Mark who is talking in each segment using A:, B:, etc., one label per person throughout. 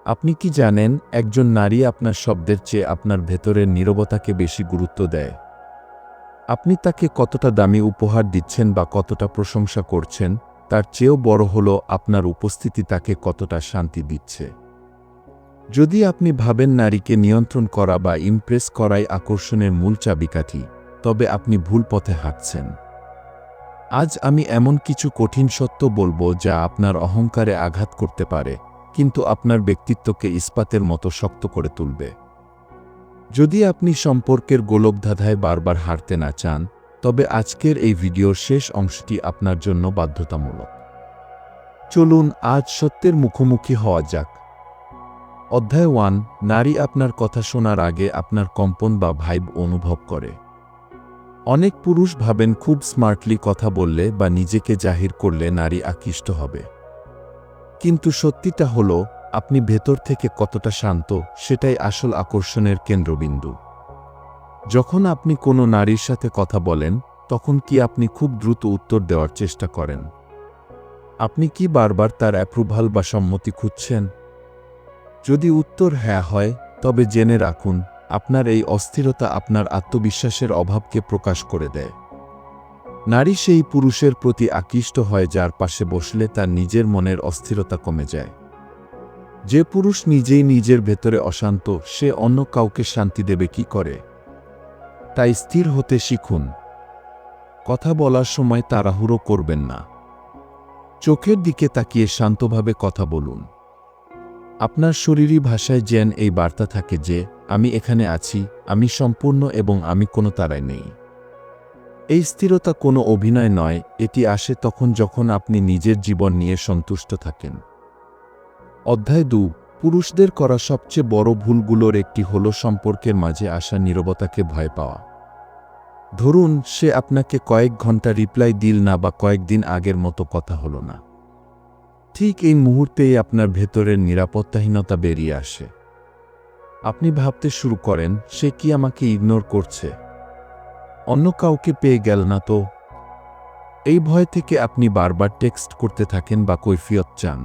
A: আপনি কি জানেন, একজন নারী আপনার শব্দের চেয়ে আপনার ভেতরের নীরবতাকে বেশি গুরুত্ব দেয়? আপনি তাকে কতটা দামি উপহার দিচ্ছেন বা কতটা প্রশংসা করছেন, তার চেয়েও বড় হলো আপনার উপস্থিতি তাকে কতটা শান্তি দিচ্ছে। যদি আপনি ভাবেন নারীকে নিয়ন্ত্রণ করা বা ইমপ্রেস করাই আকর্ষণের মূল চাবিকাঠি, তবে আপনি ভুল পথে হাঁটছেন। আজ আমি এমন কিছু কঠিন সত্য বলবো যা আপনার অহংকারে আঘাত করতে পারে, কিন্তু আপনার ব্যক্তিত্বকে ইস্পাতের মতো শক্ত করে তুলবে। যদি আপনি সম্পর্কের গোলকধাঁধায় বারবার হারতে না চান, তবে আজকের এই ভিডিওর শেষ অংশটি আপনার জন্য বাধ্যতামূলক। চলুন আজ সত্যের মুখোমুখি হওয়া যাক। অধ্যায় 1। নারী আপনার কথা শোনার আগে আপনার কম্পন বা ভাইব অনুভব করে। অনেক পুরুষ ভাবেন খুব স্মার্টলি কথা বললে বা নিজেকে জাহির করলে নারী আকৃষ্ট হবে। কিন্তু সত্যিটা হলো, আপনি ভেতর থেকে কতটা শান্ত সেটাই আসল আকর্ষণের কেন্দ্রবিন্দু। যখন আপনি কোনো নারীর সাথে কথা বলেন, তখন কি আপনি খুব দ্রুত উত্তর দেওয়ার চেষ্টা করেন? আপনি কি বারবার তার অ্যাপ্রুভাল বা সম্মতি খুঁজছেন? যদি উত্তর হ্যাঁ হয়, তবে জেনে রাখুন, আপনার এই অস্থিরতা আপনার আত্মবিশ্বাসের অভাবকে প্রকাশ করে দেয়। নারী সেই পুরুষের প্রতি আকৃষ্ট হয় যার পাশে বসলে তার নিজের মনের অস্থিরতা কমে যায়। যে পুরুষ নিজেই নিজের ভেতরে অশান্ত, সে অন্য কাউকে শান্তি দেবে কি করে? তাই স্থির হতে শিখুন। কথা বলার সময় তাড়াহুড়ো করবেন না। চোখের দিকে তাকিয়ে শান্তভাবে কথা বলুন। আপনার শরীরী ভাষায় যেন এই বার্তা থাকে যে, আমি এখানে আছি, আমি সম্পূর্ণ এবং আমি কোনো তাড়ায় নেই। এই স্থিরতা কোনো অভিনয় নয়, এটি আসে তখন যখন আপনি নিজের জীবন নিয়ে সন্তুষ্ট থাকেন। অধ্যায় 2। পুরুষদের করা সবচেয়ে বড় ভুলগুলোর একটি হলো সম্পর্কের মাঝে আসা নীরবতাকে ভয় পাওয়া। ধরুন, সে আপনাকে কয়েক ঘন্টা রিপ্লাই দিল না বা কয়েকদিন আগের মতো কথা হলো না। ঠিক এই মুহূর্তেই আপনার ভেতরের নিরাপত্তাহীনতা বেরিয়ে আসে। আপনি ভাবতে শুরু করেন, সে কি আমাকে ইগনোর করছে? অন্য কাউকে পেয়ে গেল না তো? এই ভয় থেকে আপনি বারবার টেক্সট করতে থাকেন বা কৈফিয়ত চান।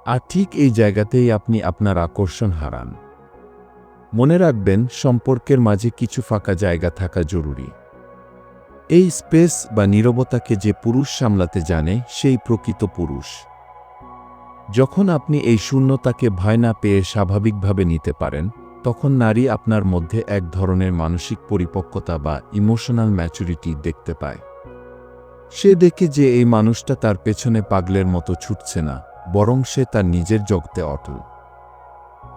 A: আর ঠিক এই জায়গাতেই আপনি আপনার আকর্ষণ হারান। মনে রাখবেন, সম্পর্কের মাঝে কিছু ফাঁকা জায়গা থাকা জরুরি। এই স্পেস বা নীরবতাকে যে পুরুষ সামলাতে জানে, সেই প্রকৃত পুরুষ। যখন আপনি এই শূন্যতাকে ভয় না পেয়ে স্বাভাবিকভাবে নিতে পারেন, তখন নারী আপনার মধ্যে এক ধরনের মানসিক পরিপক্কতা বা ইমোশনাল ম্যাচুরিটি দেখতে পায়। সে দেখে যে এই মানুষটা তার পেছনে পাগলের মতো ছুটছে না, বরং সে তার নিজের জগতে অটল।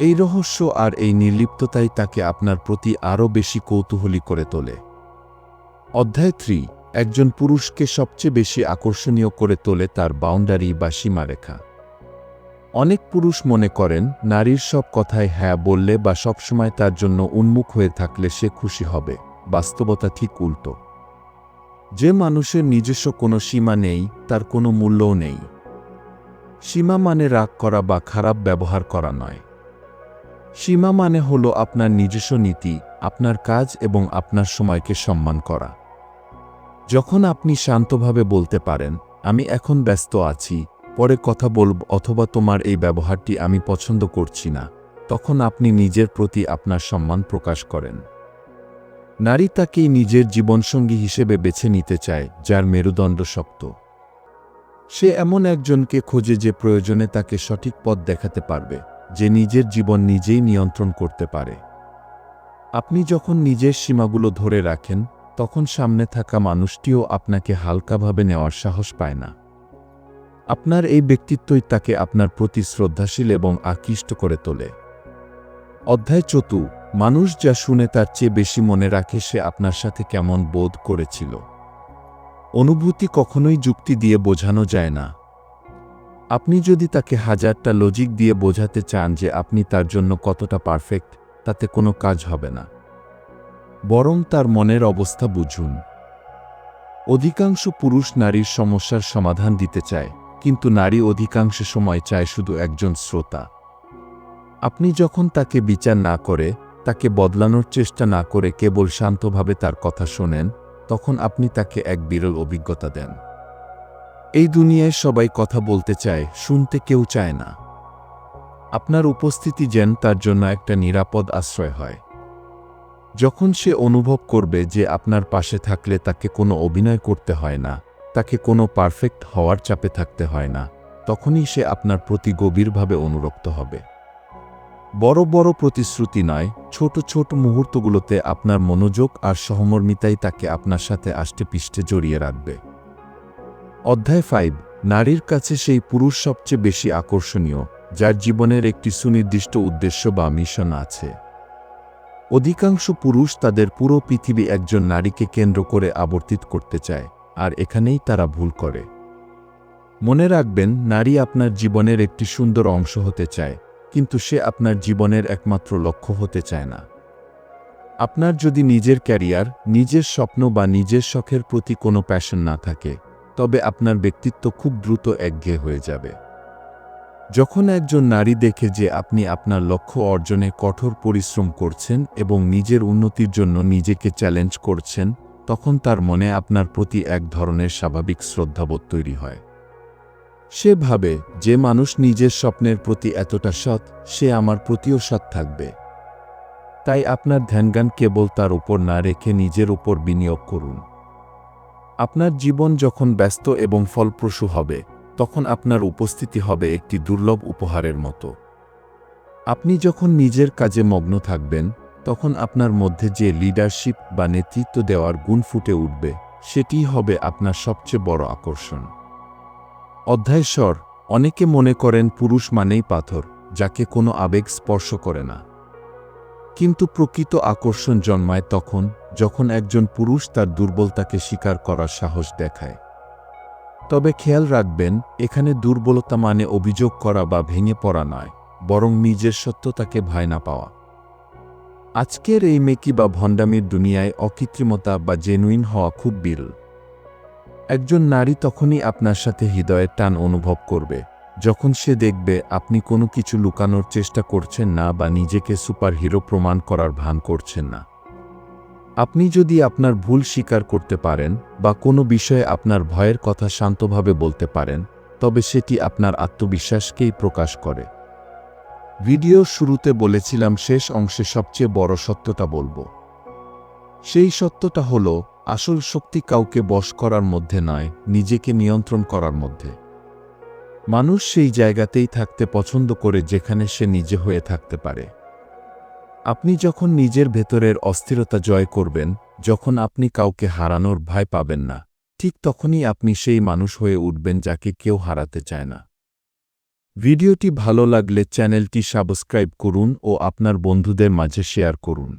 A: এই রহস্য আর এই নির্লিপ্ততাই তাকে আপনার প্রতি আরও বেশি কৌতূহলী করে তোলে। অধ্যায় 3। একজন পুরুষকে সবচেয়ে বেশি আকর্ষণীয় করে তোলে তার বাউন্ডারি বা সীমারেখা। অনেক পুরুষ মনে করেন, নারীর সব কথায় হ্যাঁ বললে বা সবসময় তার জন্য উন্মুখ হয়ে থাকলে সে খুশি হবে। বাস্তবতা ঠিক উল্টো। যে মানুষের নিজস্ব কোনো সীমা নেই, তার কোনো মূল্যও নেই। সীমা মানে রাগ করা বা খারাপ ব্যবহার করা নয়। সীমা মানে হলো আপনার নিজস্ব নীতি, আপনার কাজ এবং আপনার সময়কে সম্মান করা। যখন আপনি শান্তভাবে বলতে পারেন, আমি এখন ব্যস্ত আছি, পরে কথা বলব, অথবা তোমার এই ব্যবহারটি আমি পছন্দ করছি না, তখন আপনি নিজের প্রতি আপনার সম্মান প্রকাশ করেন। নারী তাকেই নিজের জীবনসঙ্গী হিসেবে বেছে নিতে চায়, যার মেরুদণ্ড শক্ত। সে এমন একজনকে খোঁজে যে প্রয়োজনে তাকে সঠিক পথ দেখাতে পারবে, যে নিজের জীবন নিজেই নিয়ন্ত্রণ করতে পারে। আপনি যখন নিজের সীমাগুলো ধরে রাখেন, তখন সামনে থাকা মানুষটিও আপনাকে হালকাভাবে নেওয়ার সাহস পায় না। আপনার এই ব্যক্তিত্বই তাকে আপনার প্রতি শ্রদ্ধাশীল এবং আকৃষ্ট করে তোলে। অধ্যায় 4। মানুষ যা শুনে তার চেয়ে বেশি মনে রাখে সে আপনার সাথে কেমন বোধ করেছিল। অনুভূতি কখনোই যুক্তি দিয়ে বোঝানো যায় না। আপনি যদি তাকে হাজারটা লজিক দিয়ে বোঝাতে চান যে আপনি তার জন্য কতটা পারফেক্ট, তাতে কোনো কাজ হবে না। বরং তার মনের অবস্থা বুঝুন। অধিকাংশ পুরুষ নারীর সমস্যার সমাধান দিতে চায়, কিন্তু নারী অধিকাংশ সময় চায় শুধু একজন শ্রোতা। আপনি যখন তাকে বিচার না করে, তাকে বদলানোর চেষ্টা না করে কেবল শান্তভাবে তার কথা শোনেন, তখন আপনি তাকে এক বিরল অভিজ্ঞতা দেন। এই দুনিয়ায় সবাই কথা বলতে চায়, শুনতে কেউ চায় না। আপনার উপস্থিতি যেন তার জন্য একটা নিরাপদ আশ্রয় হয়। যখন সে অনুভব করবে যে আপনার পাশে থাকলে তাকে কোনো অভিনয় করতে হয় না, তাকে কোনো পারফেক্ট হওয়ার চাপে থাকতে হয় না, তখনই সে আপনার প্রতি গভীরভাবে অনুরক্ত হবে। বড় বড় প্রতিশ্রুতি নয়, ছোট ছোট মুহূর্তগুলোতে আপনার মনোযোগ আর সহমর্মিতাই তাকে আপনার সাথে আষ্টেপৃষ্ঠে জড়িয়ে রাখবে। অধ্যায় 5। নারীর কাছে সেই পুরুষ সবচেয়ে বেশি আকর্ষণীয়, যার জীবনের একটি সুনির্দিষ্ট উদ্দেশ্য বা মিশন আছে। অধিকাংশ পুরুষ তাদের পুরো পৃথিবী একজন নারীকে কেন্দ্র করে আবর্তিত করতে চায়, আর এখানেই তারা ভুল করে। মনে রাখবেন, নারী আপনার জীবনের একটি সুন্দর অংশ হতে চায়, কিন্তু সে আপনার জীবনের একমাত্র লক্ষ্য হতে চায় না। আপনার যদি নিজের ক্যারিয়ার, নিজের স্বপ্ন বা নিজের শখের প্রতি কোনো প্যাশন না থাকে, তবে আপনার ব্যক্তিত্ব খুব দ্রুত একঘেয়ে হয়ে যাবে। যখন একজন নারী দেখে যে আপনি আপনার লক্ষ্য অর্জনে কঠোর পরিশ্রম করছেন এবং নিজের উন্নতির জন্য নিজেকে চ্যালেঞ্জ করছেন, তখন তার মনে আপনার প্রতি এক ধরনের স্বাভাবিক শ্রদ্ধাবোধ তৈরি হয়। সে ভাবে, যে মানুষ নিজের স্বপ্নের প্রতি এতটা সৎ, সে আমার প্রতিও সৎ থাকবে। তাই আপনার ধ্যানজ্ঞান কেবল তার উপর না রেখে নিজের উপর বিনিয়োগ করুন। আপনার জীবন যখন ব্যস্ত এবং ফলপ্রসূ হবে, তখন আপনার উপস্থিতি হবে একটি দুর্লভ উপহারের মতো। আপনি যখন নিজের কাজে মগ্ন থাকবেন, তখন আপনার মধ্যে যে লিডারশিপ বা নেতৃত্ব দেওয়ার গুণ ফুটে উঠবে, সেটিই হবে আপনার সবচেয়ে বড় আকর্ষণ। অধ্যায় 6। অনেকে মনে করেন পুরুষ মানেই পাথর, যাকে কোনো আবেগ স্পর্শ করে না। কিন্তু প্রকৃত আকর্ষণ জন্মায় তখন, যখন একজন পুরুষ তার দুর্বলতাকে স্বীকার করার সাহস দেখায়। তবে খেয়াল রাখবেন, এখানে দুর্বলতা মানে অভিযোগ করা বা ভেঙে পড়া নয়, বরং নিজের সত্যতাকে ভয় না পাওয়া। আজকের এই মেকি বা ভণ্ডামির দুনিয়ায় অকৃত্রিমতা বা জেনুইন হওয়া খুব বিরল। একজন নারী তখনই আপনার সাথে হৃদয়ের টান অনুভব করবে, যখন সে দেখবে আপনি কোনো কিছু লুকানোর চেষ্টা করছেন না বা নিজেকে সুপারহিরো প্রমাণ করার ভান করছেন না। আপনি যদি আপনার ভুল স্বীকার করতে পারেন বা কোনো বিষয়ে আপনার ভয়ের কথা শান্তভাবে বলতে পারেন, তবে সেটি আপনার আত্মবিশ্বাসকেই প্রকাশ করে। ভিডিওর শুরুতে বলেছিলাম শেষ অংশে সবচেয়ে বড় সত্যটা বলবো। সেই সত্যটা হলো, আসল শক্তি কাউকে বশ করার মধ্যে নয়, নিজেকে নিয়ন্ত্রণ করার মধ্যে। মানুষ সেই জায়গাতেই থাকতে পছন্দ করে যেখানে সে নিজে হয়ে থাকতে পারে। আপনি যখন নিজের ভেতরের অস্থিরতা জয় করবেন, যখন আপনি কাউকে হারানোর ভয় পাবেন না, ঠিক তখনই আপনি সেই মানুষ হয়ে উঠবেন যাকে কেউ হারাতে চায় না। ভিডিওটি ভালো লাগলে চ্যানেলটি সাবস্ক্রাইব করুন ও আপনার বন্ধুদের মাঝে শেয়ার করুন।